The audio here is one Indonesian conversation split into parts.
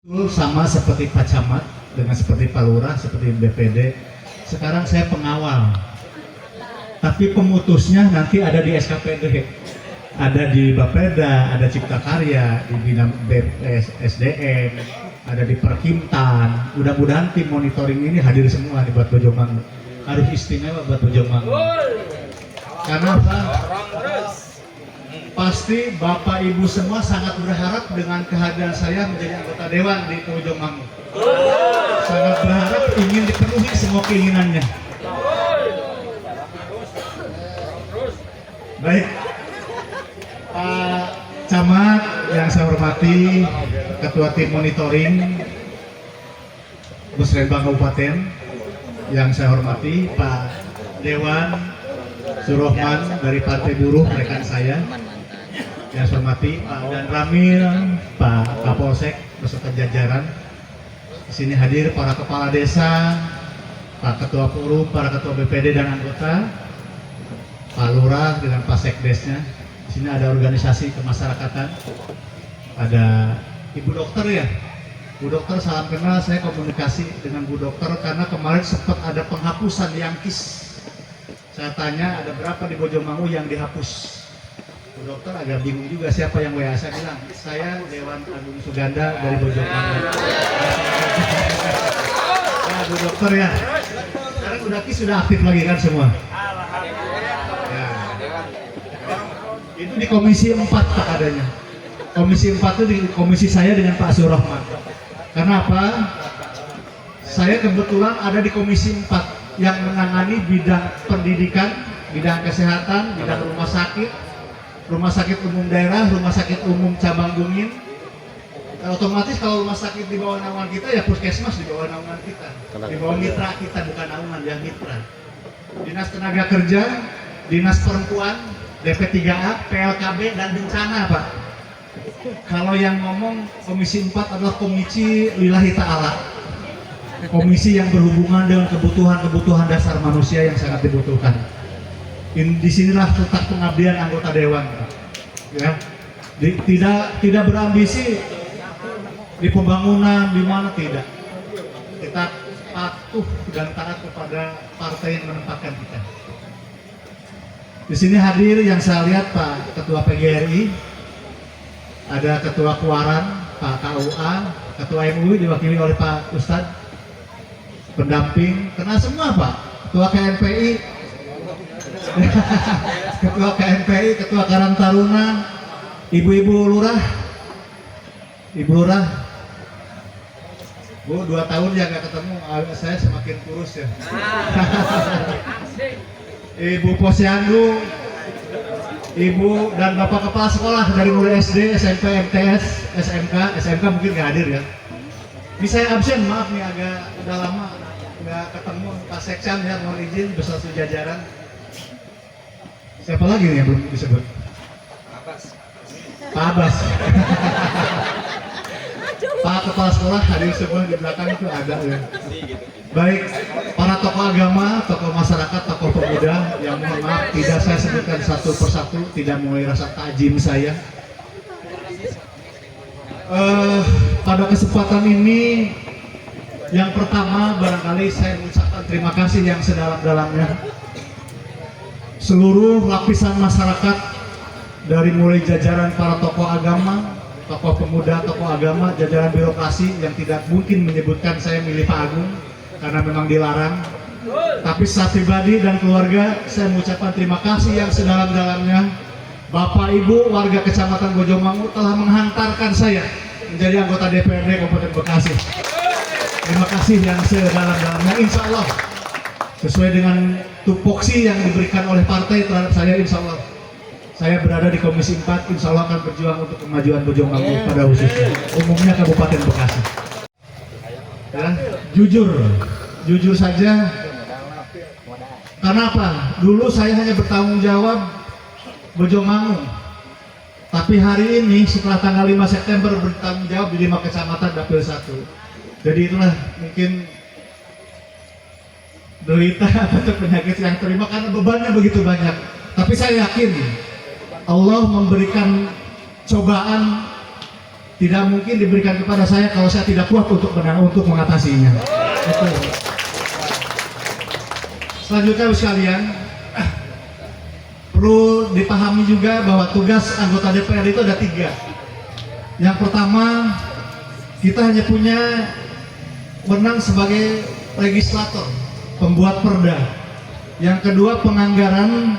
Sama seperti Pak Camat, dengan seperti Pak Lurah, seperti BPD. Sekarang saya pengawal, tapi pemutusnya nanti ada di SKPD, ada di Bapeda, ada Cipta Karya, di bidang SDM, ada di Perkintan. Mudah-mudahan tim monitoring ini hadir semua nih buat Bojomangu. Harus istimewa buat Bojomangu. Karena apa? Pasti Bapak Ibu semua sangat berharap dengan kehadiran saya menjadi anggota dewan di Bojomangu. Sangat berharap ingin dipenuhi semua keinginannya. Baik, Pak Camat yang saya hormati, Ketua Tim Monitoring Musrembang Kabupaten yang saya hormati, Pak Dewan Surohman dari Partai Buruh rekan saya yang saya hormati, Pak Dan Ramil, Pak Kapolsek beserta jajaran. Di sini hadir para kepala desa, Pak Ketua Forum, para Ketua BPD dan anggota, Pak Lurah dengan Pak Sekdesnya. Di sini ada organisasi kemasyarakatan, ada Ibu Dokter ya. Bu Dokter, salam kenal, saya komunikasi dengan Bu Dokter karena kemarin sempat ada penghapusan Yangkis. Saya tanya ada berapa di Bojomangu yang dihapus. Bu Dokter agak bingung juga siapa yang WA. Saya bilang, saya Dewan Agung Suganda dari Bojomangu. Ya Bu Dokter ya, sekarang udah sudah aktif lagi kan semua? Ya. Itu di Komisi 4 Pak adanya. Komisi 4 itu di komisi saya dengan Pak Surohman. Karena apa? Saya kebetulan ada di Komisi 4 yang menangani bidang pendidikan, bidang kesehatan, bidang rumah sakit umum daerah, rumah sakit umum cabang Gungin. Otomatis kalau rumah sakit di bawah naungan kita ya puskesmas di bawah naungan kita, di bawah mitra kita, bukan naungan ya, mitra. Dinas Tenaga Kerja, Dinas Perempuan, DP3A, PLKB dan bencana Pak. Kalau yang ngomong Komisi 4 adalah komisi lillahi ta'ala, komisi yang berhubungan dengan kebutuhan dasar manusia yang sangat dibutuhkan. Disinilah letak pengabdian anggota dewan, ya. Tidak berambisi di pembangunan di mana, tidak. Kita patuh dan taat kepada partai yang menempatkan kita. Di sini hadir yang saya lihat Pak Ketua PGRI, ada Ketua Kuaran, Pak KUA, Ketua MUI diwakili oleh Pak Ustadz, pendamping, kenal semua Pak, Ketua KNPI, Ketua KNPI, Ketua Karang Taruna, Ibu-ibu Lurah, Ibu Lurah, Bu 2 tahun ya nggak ketemu, saya semakin kurus ya. Ibu Posyandu, Ibu dan Bapak Kepala Sekolah dari mulai SD, SMP, MTS, SMK mungkin nggak hadir ya. Ini saya absen, maaf nih, agak udah lama nggak ketemu. Pak Sekcam ya, mohon izin beserta jajaran. Siapa lagi nih yang belum disebut? Pak Abbas. Pak Kepala Sekolah hadir semua di belakang itu ada ya. Baik, para tokoh agama, tokoh masyarakat, tokoh pemuda yang mohon maaf tidak saya sebutkan satu persatu, tidak mulai rasa takjim saya. Pada kesempatan ini yang pertama barangkali saya mengucapkan terima kasih yang sedalam-dalamnya seluruh lapisan masyarakat, dari mulai jajaran para tokoh agama, tokoh pemuda, tokoh agama, jajaran birokrasi yang tidak mungkin menyebutkan saya milih Pak Agung karena memang dilarang. Tapi secara pribadi dan keluarga saya mengucapkan terima kasih yang sedalam-dalamnya. Bapak Ibu warga Kecamatan Bojomangu telah menghantarkan saya menjadi anggota DPRD Kabupaten Bekasi. Terima kasih yang sedalam-dalamnya. Insya Allah sesuai dengan tupoksi yang diberikan oleh partai terhadap saya, insya Allah saya berada di Komisi 4, insya Allah akan berjuang untuk kemajuan Bojomangu pada khususnya, umumnya Kabupaten Bekasi. Ya, jujur saja. Karena apa? Dulu saya hanya bertanggung jawab Bojomangu, tapi hari ini setelah tanggal 5 September bertanggung jawab di 5 kecamatan Dapil 1. Jadi itulah mungkin derita atau penyakit yang terima karena bebannya begitu banyak. Tapi saya yakin Allah memberikan cobaan tidak mungkin diberikan kepada saya kalau saya tidak kuat untuk mengatasinya. Betul. Selanjutnya sekalian, perlu dipahami juga bahwa tugas anggota DPR itu ada 3. Yang pertama, kita hanya punya wewenang sebagai legislator, pembuat perda. Yang kedua, penganggaran.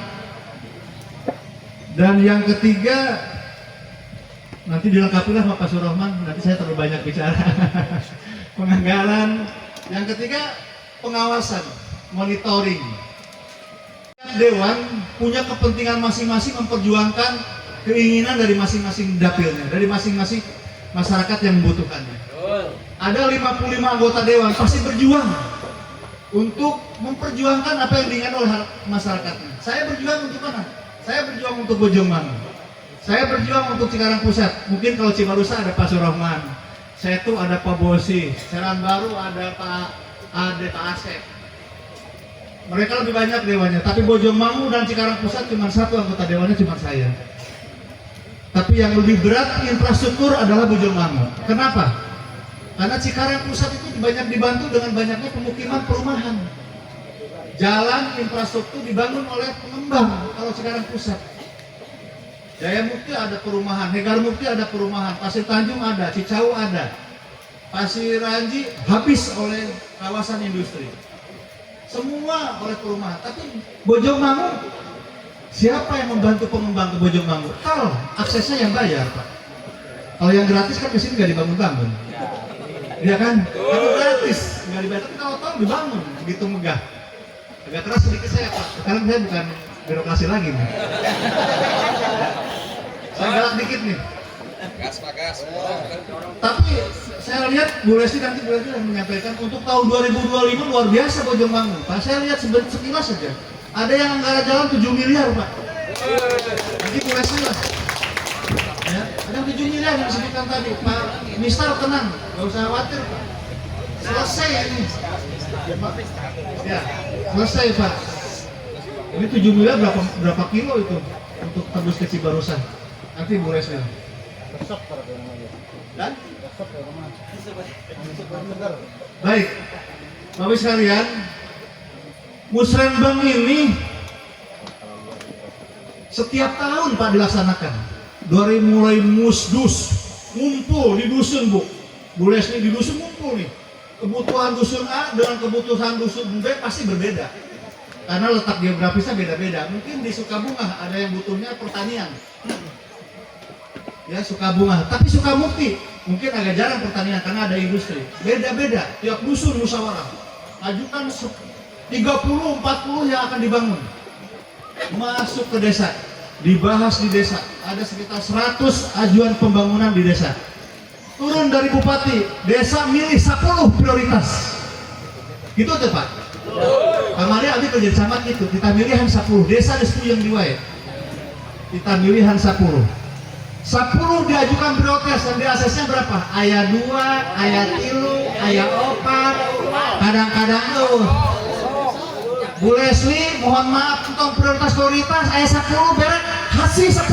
Dan yang ketiga, nanti dilengkapi lah Pak Surahman, nanti saya terlalu banyak bicara. Penganggaran. Yang ketiga, pengawasan, monitoring. Dewan punya kepentingan masing-masing memperjuangkan keinginan dari masing-masing dapilnya, dari masing-masing masyarakat yang membutuhkannya. Ada 55 anggota dewan pasti berjuang untuk memperjuangkan apa yang diinginkan oleh masyarakatnya. Saya berjuang untuk mana? Saya berjuang untuk Bojongmangu. Saya berjuang untuk Cikarang Pusat. Mungkin kalau Cibarusa ada Pak Surahman, Setu ada Pak Bosi, Seran Baru ada Pak Ade, Pak Asep. Mereka lebih banyak dewannya, tapi Bojongmangu dan Cikarang Pusat cuma 1 anggota dewannya, cuma saya. Tapi yang lebih berat infrastruktur adalah Bojongmangu. Kenapa? Karena Cikarang Pusat itu banyak dibantu dengan banyaknya pemukiman perumahan. Jalan infrastruktur dibangun oleh pengembang kalau Cikarang Pusat. Jaya Mukti ada perumahan, Hegar Mukti ada perumahan, Pasir Tanjung ada, Cicau ada, Pasir Ranji habis oleh kawasan industri. Semua oleh perumahan. Tapi Bojongmangu, siapa yang membantu pengembang ke Bojongmangu? Kalau aksesnya yang bayar, Pak. Kalau yang gratis kan kesini nggak dibangun-bangun. Iya kan? Kalau gratis nggak dibayar, tapi kalau tahu dibangun, begitu megah. Agak keras sedikit saya, Pak. Sekarang saya bukan birokrasi lagi nih. Saya galak dikit nih. Gas, Pak, gas. Tapi saya lihat Bu Lesti nanti menyampaikan untuk tahun 2025 luar biasa Bojongmangu. Pak, saya lihat sekilas saja. Ada yang anggaran jalan 7 miliar, Pak. Nanti Bu Lesti lah. Ya, ada 7 miliar yang disebutkan tadi. Pak Mistar tenang, nggak usah khawatir, Pak. Selesai ini. Ya, selesai, Pak. Ini 7 miliar berapa kilo itu untuk tembus ke Cibarusa? Nanti Bu Lesti. Dan? Baik, Bapak sekalian, Musrenbang ini setiap tahun Pak dilaksanakan. Dari mulai musdus, ngumpul di dusun, Bu Lesti di dusun ngumpul nih. Kebutuhan dusun A dengan kebutuhan dusun B pasti berbeda. Karena letak geografisnya beda-beda. Mungkin di Sukabunga ada yang butuhnya pertanian. Ya, Sukabunga. Tapi Sukamukti mungkin agak jarang pertanian karena ada industri. Beda-beda. Tiap dusun musyawarah. Ajukan 30-40 yang akan dibangun. Masuk ke desa. Dibahas di desa. Ada sekitar 100 ajuan pembangunan di desa. Turun dari bupati, desa milih 10 prioritas. Gitu tuh, Pak. Kemarin abis kerja sama gitu, kita milihan 10, desa ada 10 yang diwae. Kita milihan 10. 10 diajukan prioritas dan di asesnya berapa? Ayat 2, ayat 3, ayat 4, kadang-kadang tuh. Bu Leslie, mohon maaf tentang prioritas ayat 10 beres, kasih 10.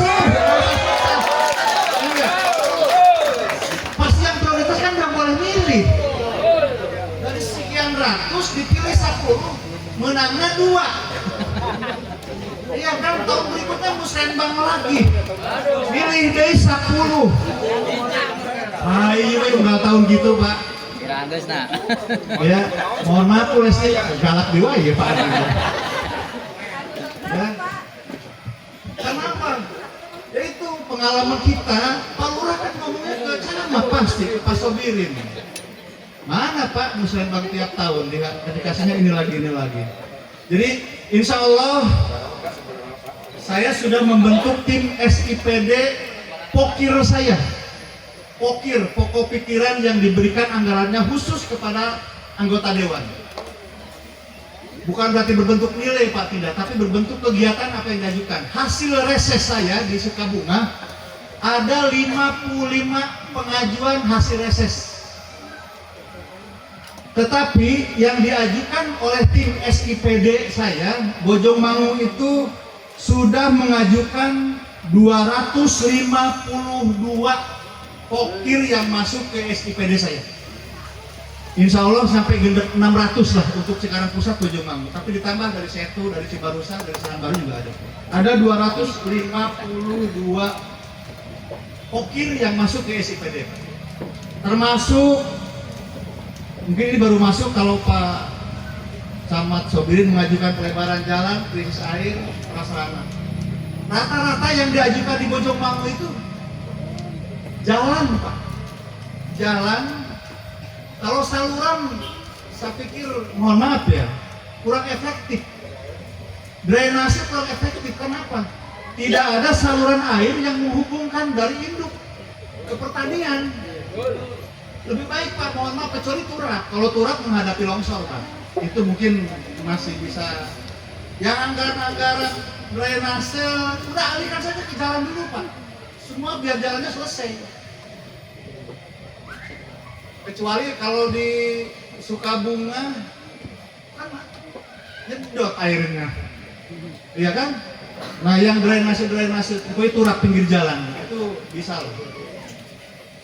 Pasti yang prioritas kan nggak boleh milih. Dari sekian ratus dipilih 10, menangnya 2. Iya kan, tahun berikutnya Musrenbang lagi. Milih deh 10. Ayo, udah tahun gitu, Pak. Kira-kira nah. Ya, mohon maaf Bu Lesti, galak dewa ya Pak. Ya. Kenapa? Ya itu pengalaman kita, Pak Lurah kan ngomongnya ke Camat pasti, ke Pak Sobirin. Mana Pak Musrenbang tiap tahun, dikasihnya ini lagi. Jadi insya Allah saya sudah membentuk tim SIPD pokir saya. Pokir, pokok pikiran yang diberikan anggarannya khusus kepada anggota dewan. Bukan berarti berbentuk nilai Pak, tidak, tapi berbentuk kegiatan apa yang diajukan. Hasil reses saya di Sukabunga ada 55 pengajuan hasil reses. Tetapi yang diajukan oleh tim SIPD saya, Bojongmangu itu sudah mengajukan 252 pokir yang masuk ke SIPD saya. Insya Allah sampai gendek 600 lah untuk Cikarang Pusat Bojongmangu. Tapi ditambah dari Setu, dari Cibarusa, dari Serang Baru juga ada. Ada 252 pokir yang masuk ke SIPD. Termasuk, mungkin ini baru masuk kalau Pak Camat Sobirin mengajukan pelebaran jalan, krisis air, prasarana. Rata-rata yang diajukan di Bojongmangu itu jalan, Pak. Jalan. Kalau saluran, saya pikir, mohon maaf ya, kurang efektif. Drainase kurang efektif. Kenapa? Tidak ada saluran air yang menghubungkan dari induk ke pertanian. Lebih baik Pak, mohon maaf, kecuali turap. Kalau turap menghadapi longsor Pak, itu mungkin masih bisa. Yang anggaran-anggaran drainase, udah alihkan saja ke jalan dulu Pak. Semua biar jalannya selesai. Kecuali kalau di Sukabunga kan nyedot airnya, iya kan? Nah yang drainase itu turap pinggir jalan itu bisa loh.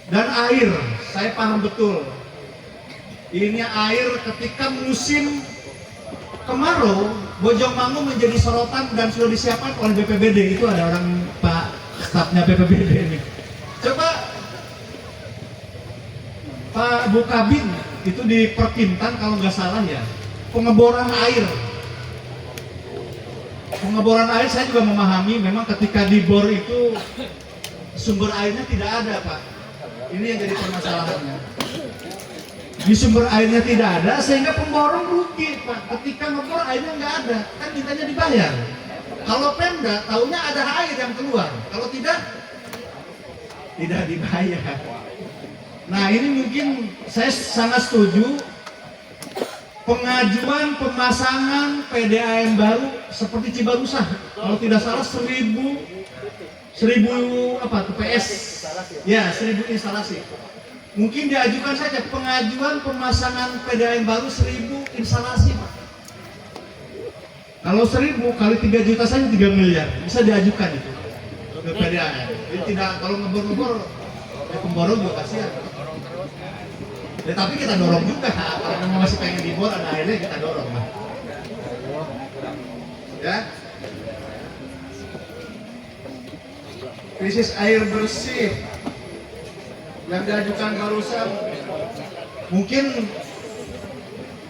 Dan air, saya paham betul. Ini air ketika musim kemarau, Bojongmangu menjadi sorotan dan sudah disiapkan oleh BPBD. Itu ada orang Pak stafnya BPBD ini. Coba Pak Bukabin itu di Perkintan kalau nggak salah ya, pengeboran air saya juga memahami memang ketika dibor itu sumber airnya tidak ada Pak. Ini yang jadi permasalahannya. Di sumber airnya tidak ada sehingga pemborong rugi Pak. Ketika ngebor airnya nggak ada, kan mintanya dibayar. Kalau Pemda tahunya ada air yang keluar, kalau tidak dibayar. Nah ini mungkin saya sangat setuju pengajuan pemasangan PDAM baru seperti Cibarusa. Kalau tidak salah 1000 apa TPS ya 1000 instalasi. Mungkin diajukan saja pengajuan pemasangan PDAM baru 1000 instalasi Pak. Kalau 1000 kali 3 juta saja 3 miliar bisa diajukan itu ke PDAM. Jadi tidak kalau ngebor-ngebor pemborong juga kasihan. Ya, tapi kita dorong juga, kalau memang masih pengen dibor ada airnya kita dorong lah. Ya. Krisis air bersih yang diajukan barusan, mungkin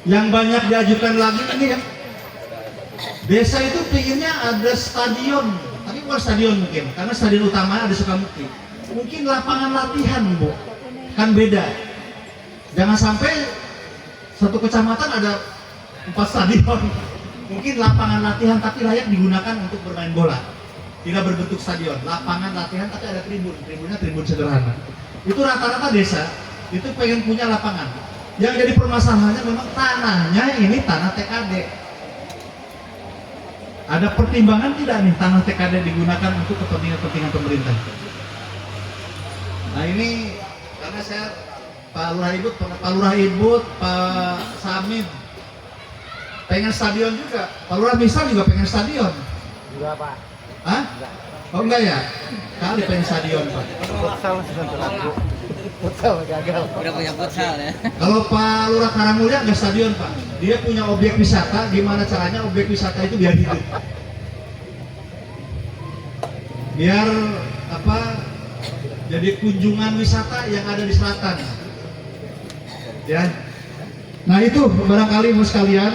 yang banyak diajukan lagi ini ya. Desa itu pinginnya ada stadion, tapi bukan stadion mungkin, karena stadion utama ada Sukamukti. Mungkin lapangan latihan Bu, kan beda. Jangan sampai satu kecamatan ada 4 stadion. Mungkin lapangan latihan tapi layak digunakan untuk bermain bola. Tidak berbentuk stadion, lapangan latihan tapi ada tribun, tribunnya tribun sederhana. Itu rata-rata desa itu pengen punya lapangan. Yang jadi permasalahannya memang tanahnya ini tanah TKD. Ada pertimbangan tidak nih tanah TKD digunakan untuk kepentingan pemerintah? Nah ini karena saya Pak Lurah Ibut, Pak Samid pengen stadion juga. Pak Lurah Misal juga pengen stadion. Juga Pak. Hah? Oh enggak ya? Kali pengen stadion Pak. Futsal sudah laku. Futsal gagal. Udah punya futsal ya. Kalau Pak Lurah Karangmulya nggak stadion Pak. Dia punya objek wisata. Gimana caranya objek wisata itu biar hidup? Biar apa? Jadi kunjungan wisata yang ada di selatan. Ya, nah itu barangkali mau sekalian,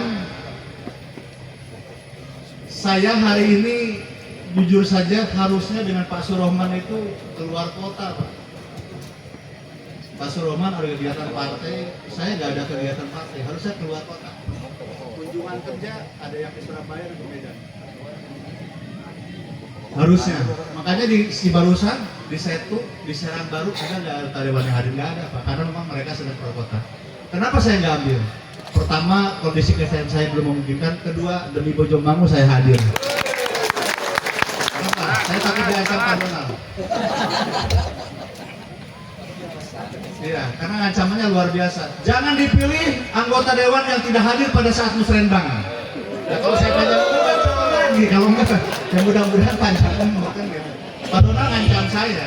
saya hari ini jujur saja harusnya dengan Pak Surohman itu keluar kota Pak. Pak Surohman ada kegiatan partai, saya nggak ada kegiatan partai, harusnya keluar kota. Kunjungan kerja ada yang di Surabaya dan di Medan. Harusnya, makanya di Barusan, di Setu, di Serang Baru ada nggak Taliban yang hadir? Nggak ada Pak, karena memang mereka sedang keluar kota. Kenapa saya nggak ambil? Pertama, kondisi kesehatan saya belum memungkinkan. Kedua, demi Bojongmangu saya hadir. Kenapa? Saya takut diancam Pak Donald. Iya, karena ancamannya luar biasa. Jangan dipilih anggota dewan yang tidak hadir pada saat musrenbang. Nah, kalau saya panjang umur lagi, kalau enggak, ya mudah-mudahan panjang umur kan gitu. Pak Donald ngancam saya.